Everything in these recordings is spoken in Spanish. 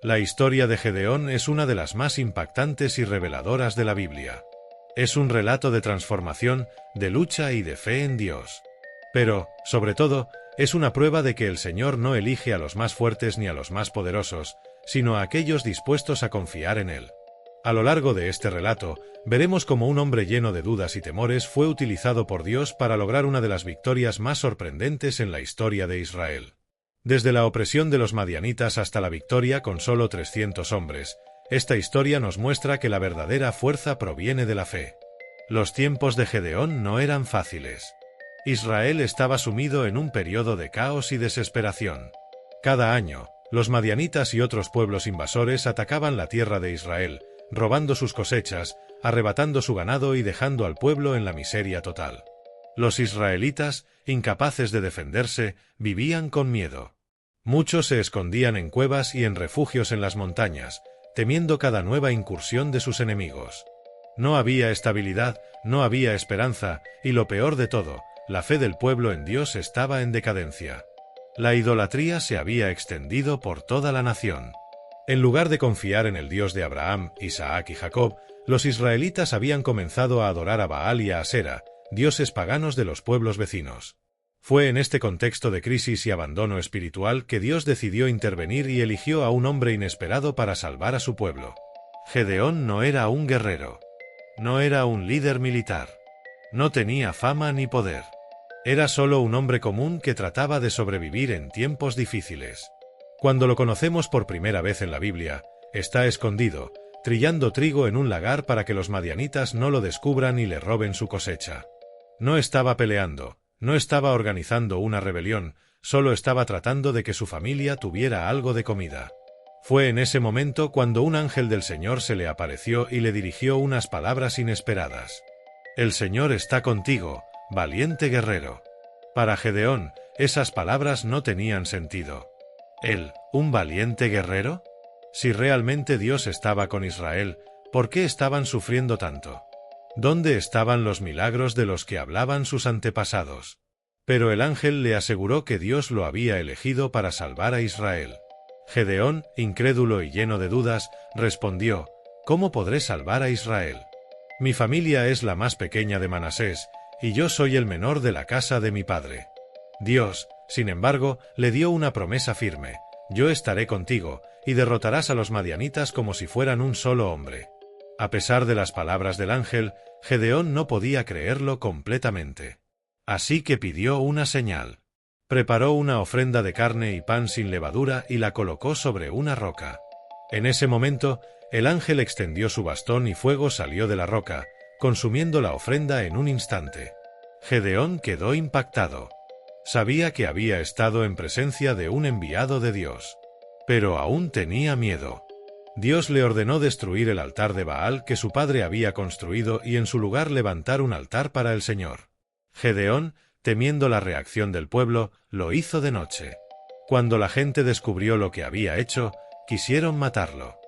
La historia de Gedeón es una de las más impactantes y reveladoras de la Biblia. Es un relato de transformación, de lucha y de fe en Dios. Pero, sobre todo, es una prueba de que el Señor no elige a los más fuertes ni a los más poderosos, sino a aquellos dispuestos a confiar en Él. A lo largo de este relato, veremos cómo un hombre lleno de dudas y temores fue utilizado por Dios para lograr una de las victorias más sorprendentes en la historia de Israel. Desde la opresión de los madianitas hasta la victoria con solo 300 hombres, esta historia nos muestra que la verdadera fuerza proviene de la fe. Los tiempos de Gedeón no eran fáciles. Israel estaba sumido en un periodo de caos y desesperación. Cada año, los madianitas y otros pueblos invasores atacaban la tierra de Israel, robando sus cosechas, arrebatando su ganado y dejando al pueblo en la miseria total. Los israelitas, incapaces de defenderse, vivían con miedo. Muchos se escondían en cuevas y en refugios en las montañas, temiendo cada nueva incursión de sus enemigos. No había estabilidad, no había esperanza, y lo peor de todo, la fe del pueblo en Dios estaba en decadencia. La idolatría se había extendido por toda la nación. En lugar de confiar en el Dios de Abraham, Isaac y Jacob, los israelitas habían comenzado a adorar a Baal y a Asera, dioses paganos de los pueblos vecinos. Fue en este contexto de crisis y abandono espiritual que Dios decidió intervenir y eligió a un hombre inesperado para salvar a su pueblo. Gedeón no era un guerrero. No era un líder militar. No tenía fama ni poder. Era solo un hombre común que trataba de sobrevivir en tiempos difíciles. Cuando lo conocemos por primera vez en la Biblia, está escondido, trillando trigo en un lagar para que los madianitas no lo descubran y le roben su cosecha. No estaba peleando, no estaba organizando una rebelión, solo estaba tratando de que su familia tuviera algo de comida. Fue en ese momento cuando un ángel del Señor se le apareció y le dirigió unas palabras inesperadas. «El Señor está contigo, valiente guerrero». Para Gedeón, esas palabras no tenían sentido. ¿Él, un valiente guerrero? Si realmente Dios estaba con Israel, ¿por qué estaban sufriendo tanto? ¿Dónde estaban los milagros de los que hablaban sus antepasados? Pero el ángel le aseguró que Dios lo había elegido para salvar a Israel. Gedeón, incrédulo y lleno de dudas, respondió: «¿Cómo podré salvar a Israel? Mi familia es la más pequeña de Manasés, y yo soy el menor de la casa de mi padre». Dios, sin embargo, le dio una promesa firme: «Yo estaré contigo, y derrotarás a los madianitas como si fueran un solo hombre». A pesar de las palabras del ángel, Gedeón no podía creerlo completamente. Así que pidió una señal. Preparó una ofrenda de carne y pan sin levadura y la colocó sobre una roca. En ese momento, el ángel extendió su bastón y fuego salió de la roca, consumiendo la ofrenda en un instante. Gedeón quedó impactado. Sabía que había estado en presencia de un enviado de Dios. Pero aún tenía miedo. Dios le ordenó destruir el altar de Baal que su padre había construido y en su lugar levantar un altar para el Señor. Gedeón, temiendo la reacción del pueblo, lo hizo de noche. Cuando la gente descubrió lo que había hecho, quisieron matarlo.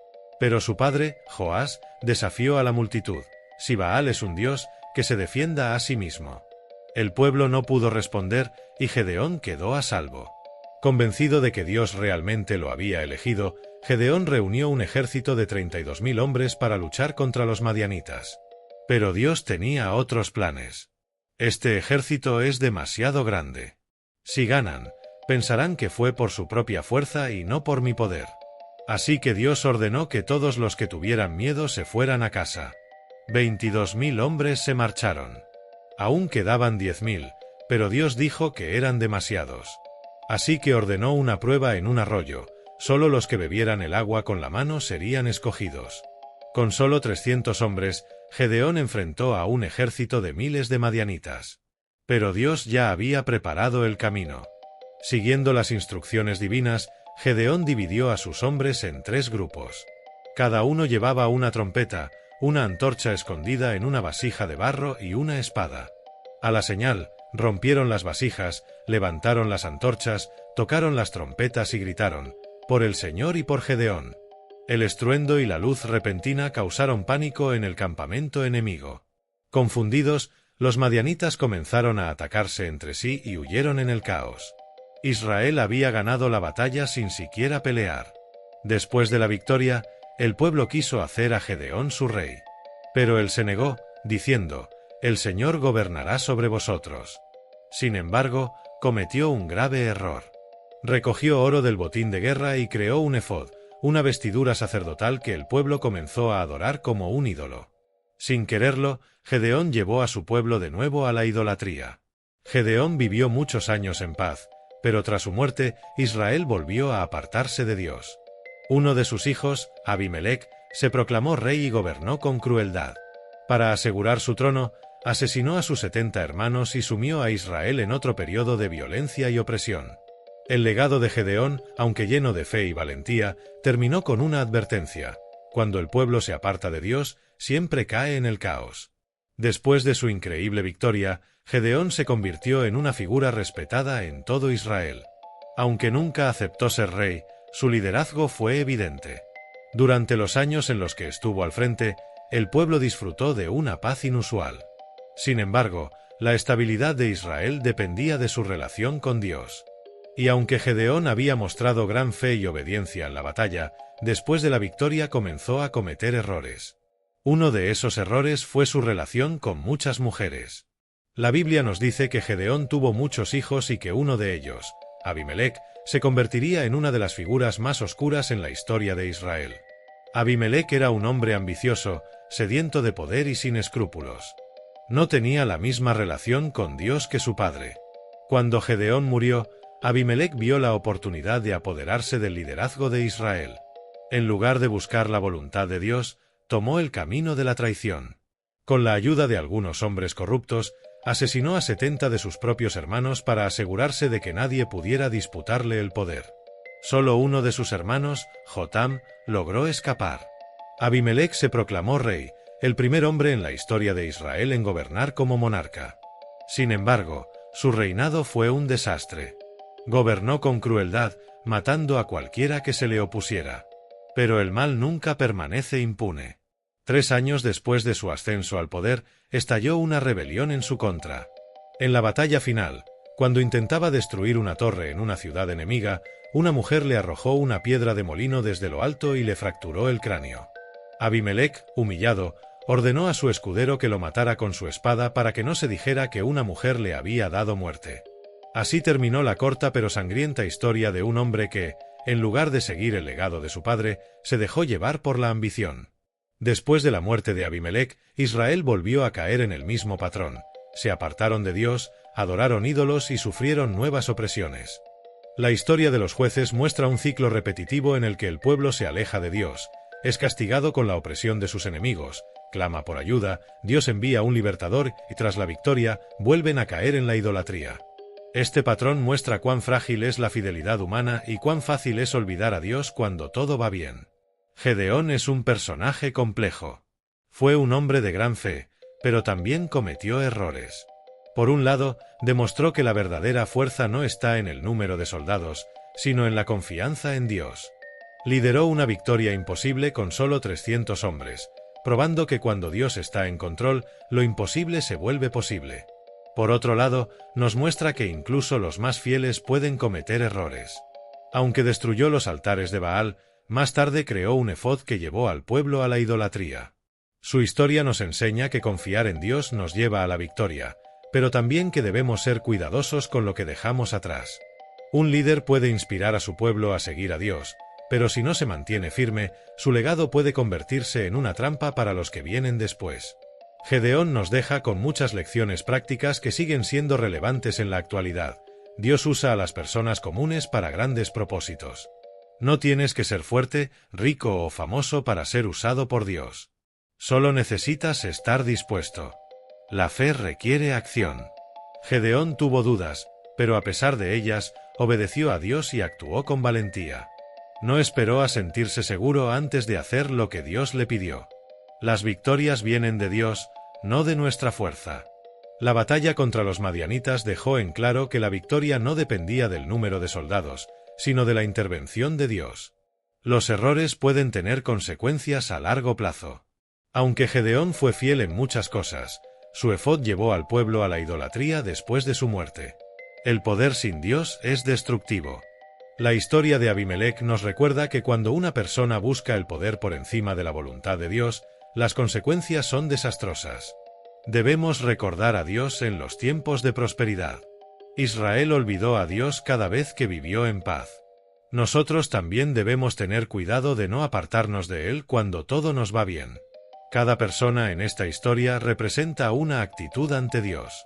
Pero su padre, Joás, desafió a la multitud: «Si Baal es un dios, que se defienda a sí mismo». El pueblo no pudo responder y Gedeón quedó a salvo. Convencido de que Dios realmente lo había elegido, Gedeón reunió un ejército de 32.000 hombres para luchar contra los madianitas. Pero Dios tenía otros planes. «Este ejército es demasiado grande. Si ganan, pensarán que fue por su propia fuerza y no por mi poder». Así que Dios ordenó que todos los que tuvieran miedo se fueran a casa. 22.000 hombres se marcharon. Aún quedaban 10.000, pero Dios dijo que eran demasiados. Así que ordenó una prueba en un arroyo. Solo los que bebieran el agua con la mano serían escogidos. Con solo 300 hombres, Gedeón enfrentó a un ejército de miles de madianitas. Pero Dios ya había preparado el camino. Siguiendo las instrucciones divinas, Gedeón dividió a sus hombres en 3 grupos. Cada uno llevaba una trompeta, una antorcha escondida en una vasija de barro y una espada. A la señal, rompieron las vasijas, levantaron las antorchas, tocaron las trompetas y gritaron: «Por el Señor y por Gedeón». El estruendo y la luz repentina causaron pánico en el campamento enemigo. Confundidos, los madianitas comenzaron a atacarse entre sí y huyeron en el caos. Israel había ganado la batalla sin siquiera pelear. Después de la victoria, el pueblo quiso hacer a Gedeón su rey. Pero él se negó, diciendo: «El Señor gobernará sobre vosotros». Sin embargo, cometió un grave error. Recogió oro del botín de guerra y creó un efod, una vestidura sacerdotal que el pueblo comenzó a adorar como un ídolo. Sin quererlo, Gedeón llevó a su pueblo de nuevo a la idolatría. Gedeón vivió muchos años en paz, pero tras su muerte, Israel volvió a apartarse de Dios. Uno de sus hijos, Abimelec, se proclamó rey y gobernó con crueldad. Para asegurar su trono, asesinó a sus 70 hermanos y sumió a Israel en otro periodo de violencia y opresión. El legado de Gedeón, aunque lleno de fe y valentía, terminó con una advertencia: cuando el pueblo se aparta de Dios, siempre cae en el caos. Después de su increíble victoria, Gedeón se convirtió en una figura respetada en todo Israel. Aunque nunca aceptó ser rey, su liderazgo fue evidente. Durante los años en los que estuvo al frente, el pueblo disfrutó de una paz inusual. Sin embargo, la estabilidad de Israel dependía de su relación con Dios. Y aunque Gedeón había mostrado gran fe y obediencia en la batalla, después de la victoria comenzó a cometer errores. Uno de esos errores fue su relación con muchas mujeres. La Biblia nos dice que Gedeón tuvo muchos hijos y que uno de ellos, Abimelec, se convertiría en una de las figuras más oscuras en la historia de Israel. Abimelec era un hombre ambicioso, sediento de poder y sin escrúpulos. No tenía la misma relación con Dios que su padre. Cuando Gedeón murió, Abimelec vio la oportunidad de apoderarse del liderazgo de Israel. En lugar de buscar la voluntad de Dios, tomó el camino de la traición. Con la ayuda de algunos hombres corruptos, asesinó a 70 de sus propios hermanos para asegurarse de que nadie pudiera disputarle el poder. Solo uno de sus hermanos, Jotam, logró escapar. Abimelec se proclamó rey, el primer hombre en la historia de Israel en gobernar como monarca. Sin embargo, su reinado fue un desastre. Gobernó con crueldad, matando a cualquiera que se le opusiera. Pero el mal nunca permanece impune. 3 años después de su ascenso al poder, estalló una rebelión en su contra. En la batalla final, cuando intentaba destruir una torre en una ciudad enemiga, una mujer le arrojó una piedra de molino desde lo alto y le fracturó el cráneo. Abimelec, humillado, ordenó a su escudero que lo matara con su espada para que no se dijera que una mujer le había dado muerte. Así terminó la corta pero sangrienta historia de un hombre que, en lugar de seguir el legado de su padre, se dejó llevar por la ambición. Después de la muerte de Abimelec, Israel volvió a caer en el mismo patrón. Se apartaron de Dios, adoraron ídolos y sufrieron nuevas opresiones. La historia de los jueces muestra un ciclo repetitivo en el que el pueblo se aleja de Dios, es castigado con la opresión de sus enemigos, clama por ayuda, Dios envía un libertador y tras la victoria, vuelven a caer en la idolatría. Este patrón muestra cuán frágil es la fidelidad humana y cuán fácil es olvidar a Dios cuando todo va bien. Gedeón es un personaje complejo. Fue un hombre de gran fe, pero también cometió errores. Por un lado, demostró que la verdadera fuerza no está en el número de soldados, sino en la confianza en Dios. Lideró una victoria imposible con solo 300 hombres, probando que cuando Dios está en control, lo imposible se vuelve posible. Por otro lado, nos muestra que incluso los más fieles pueden cometer errores. Aunque destruyó los altares de Baal, más tarde creó un efod que llevó al pueblo a la idolatría. Su historia nos enseña que confiar en Dios nos lleva a la victoria, pero también que debemos ser cuidadosos con lo que dejamos atrás. Un líder puede inspirar a su pueblo a seguir a Dios, pero si no se mantiene firme, su legado puede convertirse en una trampa para los que vienen después. Gedeón nos deja con muchas lecciones prácticas que siguen siendo relevantes en la actualidad. Dios usa a las personas comunes para grandes propósitos. No tienes que ser fuerte, rico o famoso para ser usado por Dios. Solo necesitas estar dispuesto. La fe requiere acción. Gedeón tuvo dudas, pero a pesar de ellas, obedeció a Dios y actuó con valentía. No esperó a sentirse seguro antes de hacer lo que Dios le pidió. Las victorias vienen de Dios, no de nuestra fuerza. La batalla contra los madianitas dejó en claro que la victoria no dependía del número de soldados, sino de la intervención de Dios. Los errores pueden tener consecuencias a largo plazo. Aunque Gedeón fue fiel en muchas cosas, su efod llevó al pueblo a la idolatría después de su muerte. El poder sin Dios es destructivo. La historia de Abimelec nos recuerda que cuando una persona busca el poder por encima de la voluntad de Dios, las consecuencias son desastrosas. Debemos recordar a Dios en los tiempos de prosperidad. Israel olvidó a Dios cada vez que vivió en paz. Nosotros también debemos tener cuidado de no apartarnos de Él cuando todo nos va bien. Cada persona en esta historia representa una actitud ante Dios.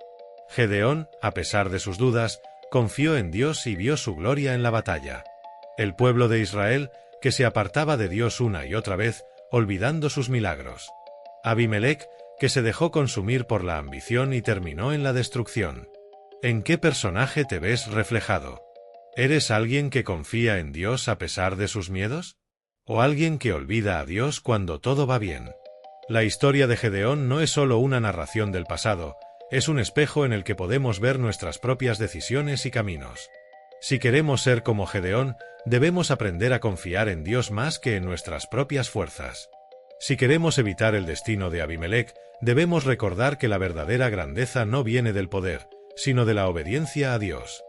Gedeón, a pesar de sus dudas, confió en Dios y vio su gloria en la batalla. El pueblo de Israel, que se apartaba de Dios una y otra vez, olvidando sus milagros. Abimelec, que se dejó consumir por la ambición y terminó en la destrucción. ¿En qué personaje te ves reflejado? ¿Eres alguien que confía en Dios a pesar de sus miedos? ¿O alguien que olvida a Dios cuando todo va bien? La historia de Gedeón no es solo una narración del pasado, es un espejo en el que podemos ver nuestras propias decisiones y caminos. Si queremos ser como Gedeón, debemos aprender a confiar en Dios más que en nuestras propias fuerzas. Si queremos evitar el destino de Abimelec, debemos recordar que la verdadera grandeza no viene del poder, sino de la obediencia a Dios.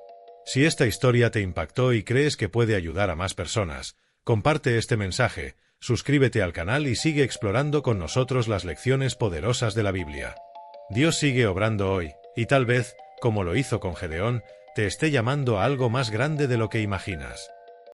Si esta historia te impactó y crees que puede ayudar a más personas, comparte este mensaje, suscríbete al canal y sigue explorando con nosotros las lecciones poderosas de la Biblia. Dios sigue obrando hoy, y tal vez, como lo hizo con Gedeón, te esté llamando a algo más grande de lo que imaginas.